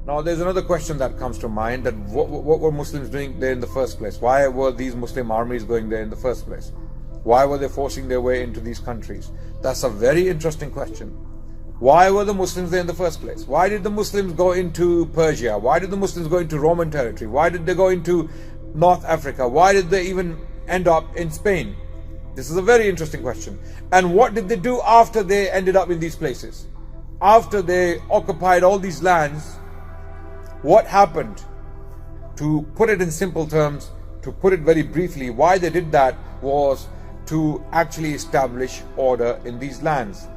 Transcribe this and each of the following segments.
Now there's another question that comes to mind, that what were Muslims doing there in the first place? Why were these Muslim armies going there in the first place? Why were they forcing their way into these countries? That's a very interesting question. Why were the Muslims there in the first place? Why did the Muslims go into Persia? Why did the Muslims go into Roman territory? Why did they go into North Africa? Why did they even end up in Spain? This is a very interesting question. And what did they do after they ended up in these places? After they occupied all these lands, what happened? To put it in simple terms, to put it very briefly, why they did that was to actually establish order in these lands.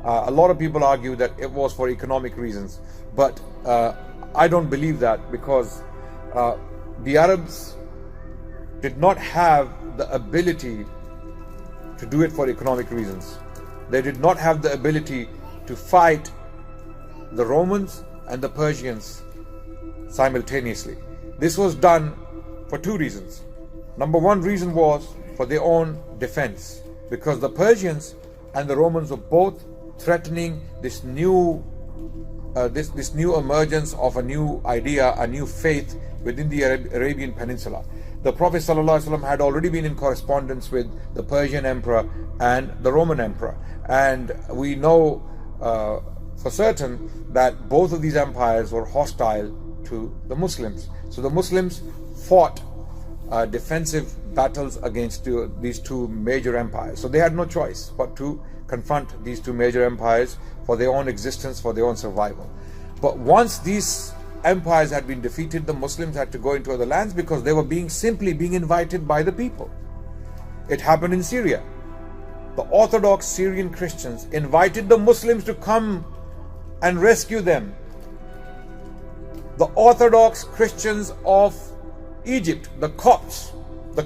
A lot of people argue that it was for economic reasons, but I don't believe that, because the Arabs did not have the ability to do it for economic reasons. They did not have the ability to fight the Romans and the Persians simultaneously. This was done for two reasons. Number one reason was for their own defense, because the Persians and the Romans were both threatening this new emergence of a new idea, a new faith within the Arabian Peninsula. The Prophet ﷺ had already been in correspondence with the Persian Emperor and the Roman Emperor, and we know for certain that both of these empires were hostile to the Muslims. So the Muslims fought defensive battles against these two major empires. So they had no choice but to confront these two major empires for their own existence, for their own survival. But once these empires had been defeated, the Muslims had to go into other lands because they were simply being invited by the people. It happened in Syria. The Orthodox Syrian Christians invited the Muslims to come and rescue them. The Orthodox Christians of Egypt, the Copts, the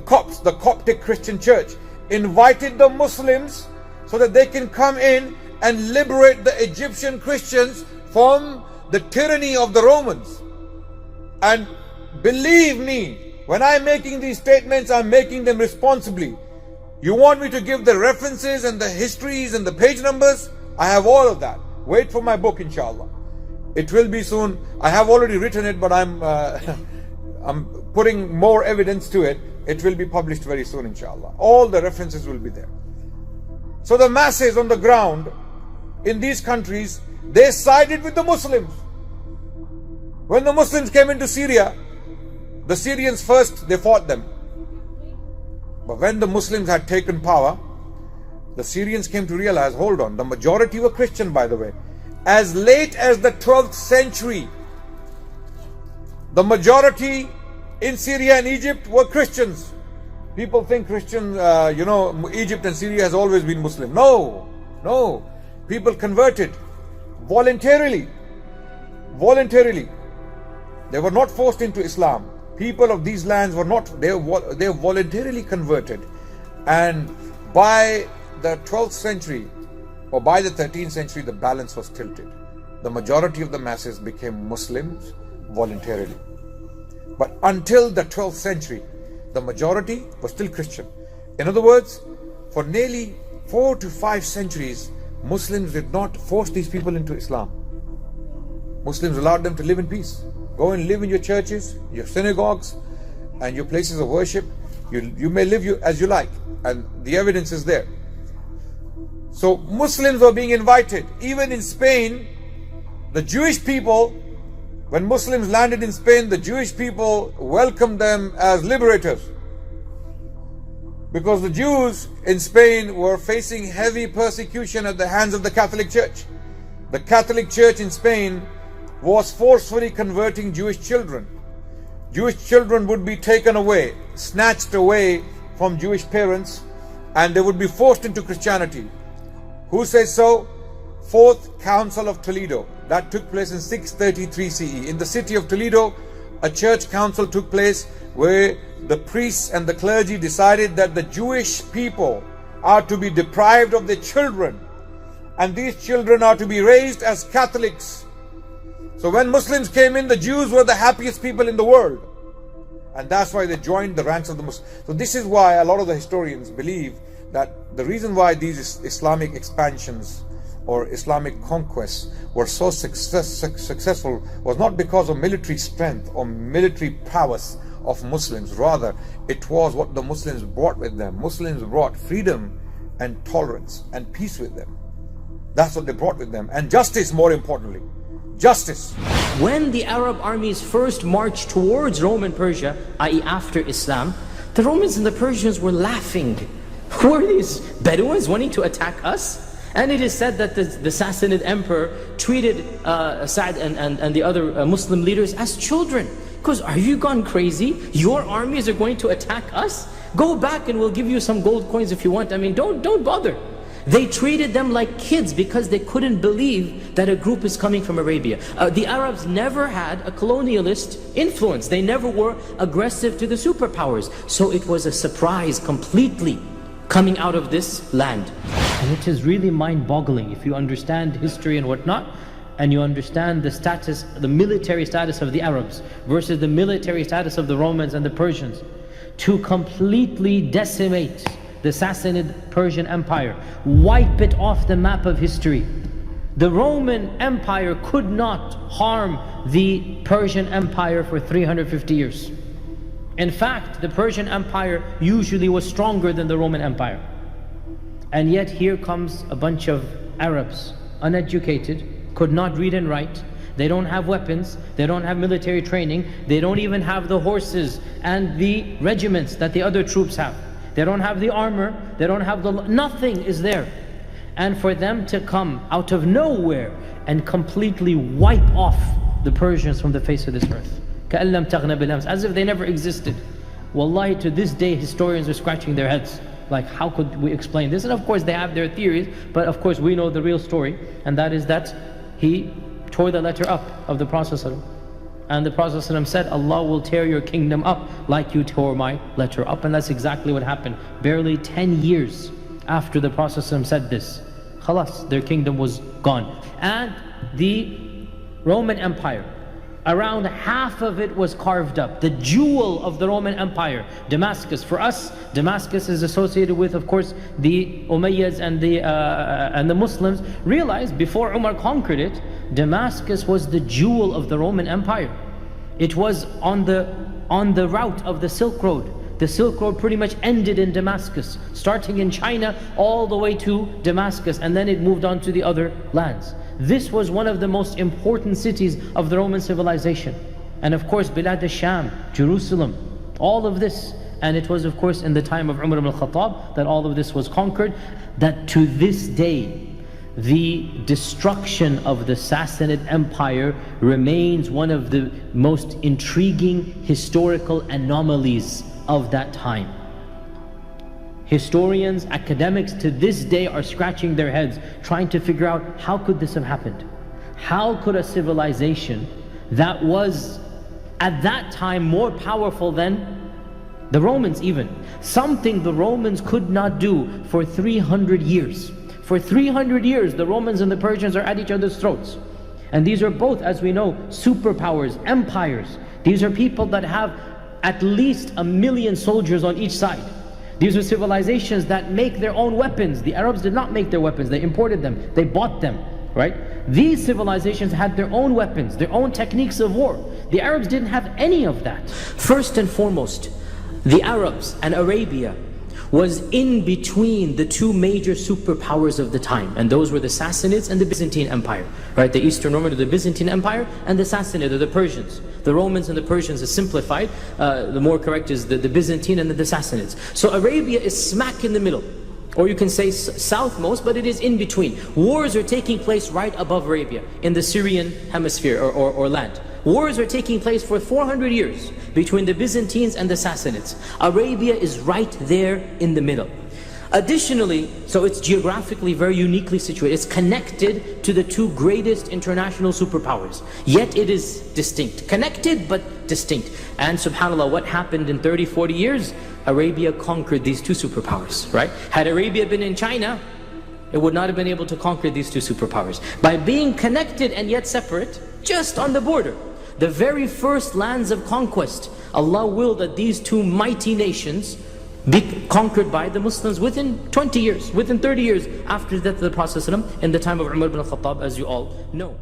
Coptic Christian Church, invited the Muslims so that they can come in and liberate the Egyptian Christians from the tyranny of the Romans. And believe me, when I'm making these statements, I'm making them responsibly. You want me to give the references and the histories and the page numbers? I have all of that. Wait for my book, inshallah. It will be soon. I have already written it, but I'm putting more evidence to it. It will be published very soon, inshallah. All the references will be there. So the masses on the ground in these countries, they sided with the Muslims. When the Muslims came into Syria, the Syrians first, they fought them. But when the Muslims had taken power, the Syrians came to realize, hold on, the majority were Christian, by the way. As late as the 12th century, the majority in Syria and Egypt were Christians. People think Egypt and Syria has always been Muslim. No. People converted voluntarily. They were not forced into Islam. People of these lands were not, they voluntarily converted. And by the 12th century or by the 13th century, the balance was tilted. The majority of the masses became Muslims voluntarily. But until the 12th century, the majority was still Christian. In other words, for nearly 4 to 5 centuries, Muslims did not force these people into Islam. Muslims allowed them to live in peace. Go and live in your churches, your synagogues, and your places of worship. You may live as you like, and the evidence is there. So Muslims were being invited. Even in Spain, the Jewish people, when Muslims landed in Spain, the Jewish people welcomed them as liberators. Because the Jews in Spain were facing heavy persecution at the hands of the Catholic Church. The Catholic Church in Spain was forcefully converting Jewish children. Jewish children would be taken away, snatched away from Jewish parents, and they would be forced into Christianity. Who says so? Fourth Council of Toledo. That took place in 633 CE. In the city of Toledo, a church council took place where the priests and the clergy decided that the Jewish people are to be deprived of their children, and these children are to be raised as Catholics. So when Muslims came in, the Jews were the happiest people in the world. And that's why they joined the ranks of the Muslims. So this is why a lot of the historians believe that the reason why these Islamic expansions or Islamic conquests were so successful was not because of military strength or military prowess of Muslims. Rather, it was what the Muslims brought with them. Muslims brought freedom and tolerance and peace with them. That's what they brought with them. And justice, more importantly. Justice. When the Arab armies first marched towards Roman Persia, i.e. after Islam, the Romans and the Persians were laughing. Who are these Bedouins wanting to attack us? And it is said that the Sassanid emperor treated Sa'd and the other Muslim leaders as children. Because, are you gone crazy? Your armies are going to attack us? Go back and we'll give you some gold coins if you want. I mean, don't bother. They treated them like kids because they couldn't believe that a group is coming from Arabia. The Arabs never had a colonialist influence. They never were aggressive to the superpowers. So it was a surprise completely coming out of this land. And it is really mind-boggling if you understand history and whatnot, and you understand the status, the military status of the Arabs versus the military status of the Romans and the Persians, to completely decimate the Sassanid Persian Empire, wipe it off the map of history. The Roman Empire could not harm the Persian Empire for 350 years. In fact, the Persian Empire usually was stronger than the Roman Empire. And yet here comes a bunch of Arabs, uneducated, could not read and write. They don't have weapons, they don't have military training, they don't even have the horses and the regiments that the other troops have. They don't have the armor, they don't have nothing is there. And for them to come out of nowhere and completely wipe off the Persians from the face of this earth. كَأَلَّمْ تَغْنَ بِالْأَمْسِ, as if they never existed. Wallahi, to this day historians are scratching their heads. Like, how could we explain this? And of course they have their theories, but of course we know the real story, and that is that he tore the letter up of the Prophet ﷺ. And the Prophet ﷺ said, Allah will tear your kingdom up like you tore my letter up. And that's exactly what happened. Barely 10 years after the Prophet ﷺ said this, khalas, their kingdom was gone. And the Roman Empire, around half of it was carved up. The jewel of the Roman Empire, Damascus. For us, Damascus is associated with, of course, the Umayyads and the Muslims. Realize, before Umar conquered it, Damascus was the jewel of the Roman Empire. It was on the route of the Silk Road. The Silk Road pretty much ended in Damascus, starting in China all the way to Damascus, and then it moved on to the other lands. This was one of the most important cities of the Roman civilization. And of course, Bilad al-Sham, Jerusalem, all of this. And it was of course in the time of Umar ibn al-Khattab that all of this was conquered. That to this day, the destruction of the Sassanid Empire remains one of the most intriguing historical anomalies of that time. Historians, academics to this day are scratching their heads trying to figure out, how could this have happened? How could a civilization that was at that time more powerful than the Romans even, something the Romans could not do for 300 years. For 300 years the Romans and the Persians are at each other's throats. And these are both, as we know, superpowers, empires. These are people that have at least 1 million soldiers on each side. These are civilizations that make their own weapons. The Arabs did not make their weapons, they imported them, they bought them, right? These civilizations had their own weapons, their own techniques of war. The Arabs didn't have any of that. First and foremost, the Arabs and Arabia was in between the two major superpowers of the time, and those were the Sassanids and the Byzantine Empire, right? The Eastern Roman or the Byzantine Empire, and the Sassanid or the Persians. The Romans and the Persians is simplified. The more correct is the Byzantine and the Sassanids. So Arabia is smack in the middle, or you can say southmost, but it is in between. Wars are taking place right above Arabia, in the Syrian hemisphere or land. Wars are taking place for 400 years between the Byzantines and the Sassanids. Arabia is right there in the middle. Additionally, so it's geographically very uniquely situated. It's connected to the two greatest international superpowers. Yet it is distinct. Connected but distinct. And subhanAllah, what happened in 30, 40 years? Arabia conquered these two superpowers, right? Had Arabia been in China, it would not have been able to conquer these two superpowers. By being connected and yet separate, just on the border. The very first lands of conquest, Allah willed that these two mighty nations be conquered by the Muslims within 20 years, within 30 years after the death of the Prophet ﷺ, in the time of Umar ibn al-Khattab, as you all know.